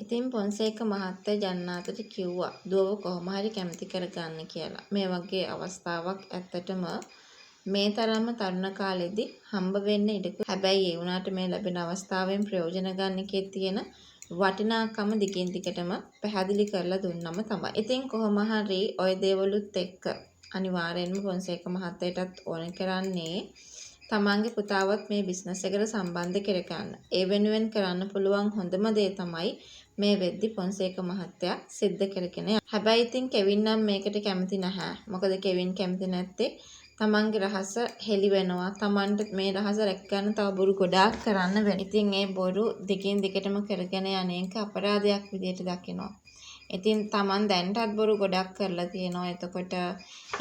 ඉතින් පොන්සේක මහත්තයා ජන්නාතට කිව්වා දුවව කොහොම හරි කැමති කරගන්න කියලා. මේ වගේ අවස්ථාවක් ඇත්තටම මේ තරම්ම තරුණ කාලෙදි හම්බ වෙන්න ඉඩකු. හැබැයි ඒ වුණාට මේ ලැබෙන අවස්ථාවෙන් ප්‍රයෝජන ගන්න එකේ තියෙන වටිනාකම දිගින් දිගටම පැහැදිලි කරලා දුන්නම තමයි. ඉතින් කොහොම හරි ওই දේවලුත් එක්ක අනිවාර්යෙන්ම පොන්සේක මහත්තයාටත් ඕන කරන්නේ තමන්ගේ පුතාවත් මේ බිස්නස් එකට සම්බන්ධ කරගන්න. ඒ වෙනුවෙන් කරන්න පුළුවන් හොඳම දේ තමයි මේ වෙද්දි පොන්සේක මහත්තයා සිද්ධ කරගෙන යන්නේ. හැබැයි ඉතින් කෙවින් නම් මේකට කැමති නැහැ. මොකද කෙවින් කැමති නැත්තේ තමන්ගේ රහස හෙළි වෙනවා. තමන්ට මේ රහස රැක ගන්න තව බොරු ගොඩාක් කරන්න වෙනවා. ඉතින් ඒ බොරු දිගින් දිගටම කරගෙන යන්නේක අපරාධයක් විදියට දකිනවා. ඉතින් තමන් දැන්ටත් බොරු ගොඩක් කරලා තියෙනවා. එතකොට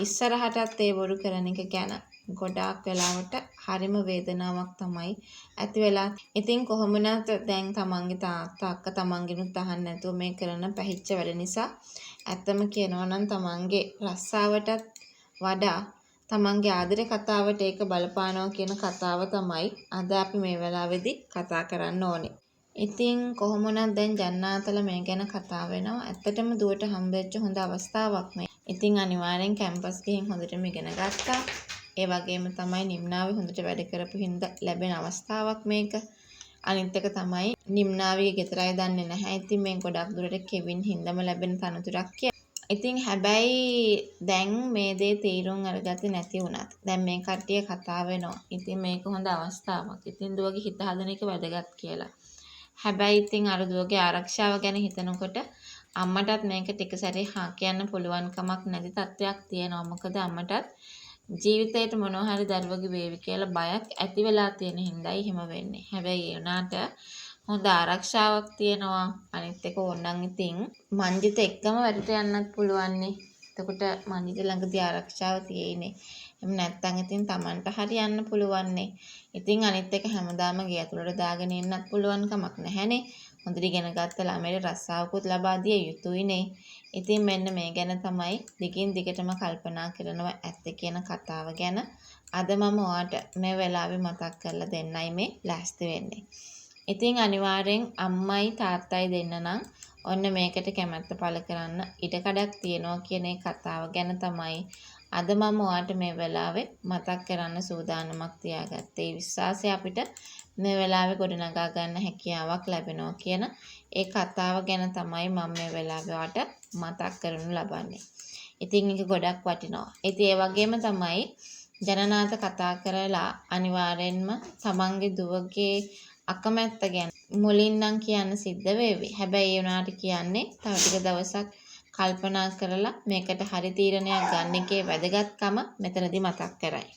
ඉස්සරහටත් ඒ බොරු කරන එක ගැන ගොඩාක් වෙලාවට හරිම වේදනාවක් තමයි ඇති වෙලා. ඉතින් කොහොම නැත් දැන් තමන්ගේ තාත්තා අක්කා තමන්ගෙනුත් අහන්න නැතුව මේ කරන පැහිච්ච වැඩ නිසා ඇත්තම කියනවා නම් තමන්ගේ රස්සාවටත් වඩා තමන්ගේ ආදරේ කතාවට ඒක බලපානවා කියන කතාව තමයි අද අපි මේ වෙලාවේදී කතා කරන්න ඕනේ. ඉතින් කොහොම නැත් දැන් ජන්නාතල මේ ගැන කතා වෙනවා. ඇත්තටම දුවට හම්බෙච්ච හොඳ අවස්ථාවක් මේ. ඉතින් අනිවාර්යෙන් කැම්පස් ගිහින් හොඳටම ඉගෙන ගත්තා. ඒ වගේම තමයි නිම්නාවේ හොඳට වැඩ කරපු හින්දා ලැබෙන අවස්ථාවක් මේක. අනිත් එක තමයි නිම්නාවිගේ ගෙදර අය දන්නේ නැහැ. ඉතින් මේ ගොඩක් දුරට කෙවින් හින්දාම ලැබෙන තනතුරක් කියලා. ඉතින් හැබැයි දැන් මේ දේ තීරුම් අරගත්තේ නැති වුණත් දැන් මේ කට්ටිය කතා වෙනවා. ඉතින් මේක හොඳ අවස්ථාවක්. ඉතින් දුවගේ හිත හදන එක වැදගත් කියලා. හැබැයි ඉතින් අර දුවගේ ආරක්ෂාව ගැන හිතනකොට අම්මටත් මේක ටික සැරේ හා කියන්න පුළුවන් කමක් නැති තත්ත්වයක් තියෙනවා. මොකද අම්මටත් ජීවිතේට මොනවා හරි දරුවගේ වේවි කියලා බයක් ඇති වෙලා තියෙන හින්දායි එහෙම වෙන්නේ. හැබැයි ඒ උනාට හොඳ ආරක්ෂාවක් තියෙනවා. අනිත් එක ඕනනම් ඉතින් මංජිත එක්කම වැඩට යන්නත් පුළුවන් නේ. එතකොට මංජිත ළඟදී ආරක්ෂාව තියෙයිනේ. එහෙම නැත්නම් ඉතින් Tamanට හරි යන්න පුළුවන් නේ. ඉතින් අනිත් එක හැමදාම ගේ ඇතුළට දාගෙන ඉන්නත් පුළුවන් කමක් නැහැනේ. හොඳට ඉගෙන ගත්ත ළමයට රස්සාවකුත් ලබා දිය යුතුයිනේ. ඉතින් මෙන්න මේ ගැන තමයි දිගින් දිගටම කල්පනා කරනවා ඇත්ත කියන කතාව ගැන අද මම ඔයාට මේ වෙලාවේ මතක් කරලා දෙන්නයි මේ ලෑස්ති වෙන්නේ. ඉතින් අනිවාර්යෙන් අම්මයි තාත්තයි දෙන්න නම් ඔන්න මේකට කැමැත්ත පළ කරන්න ඉඩකඩක් තියෙනවා කියන ඒ කතාව ගැන තමයි අද මම ඔයාට මේ වෙලාවේ මතක් කරන්න සූදානමක් තියාගත්තේ. ඒ විශ්වාසය අපිට මේ වෙලාවේ ගොඩනගා ගන්න හැකියාවක් ලැබෙනවා කියන ඒ කතාව ගැන තමයි මම මේ වෙලාවේ ඔයාට මතක් කරනු ලබන්නේ. ඉතින් ඒක ගොඩක් වටිනවා. ඉතින් ඒ වගේම තමයි ජනනාත කතා කරලා අනිවාර්යෙන්ම තමන්ගේ දුවගේ අකමැත්ත ගැන මුලින් නම් කියන්න සිද්ධ වෙවි. හැබැයි ඒ උනාට කියන්නේ තව ටික දවසක් කල්පනා කරලා මේකට හරි තීරණයක් ගන්න එකේ වැදගත්කම මෙතනදී මතක් කරයි.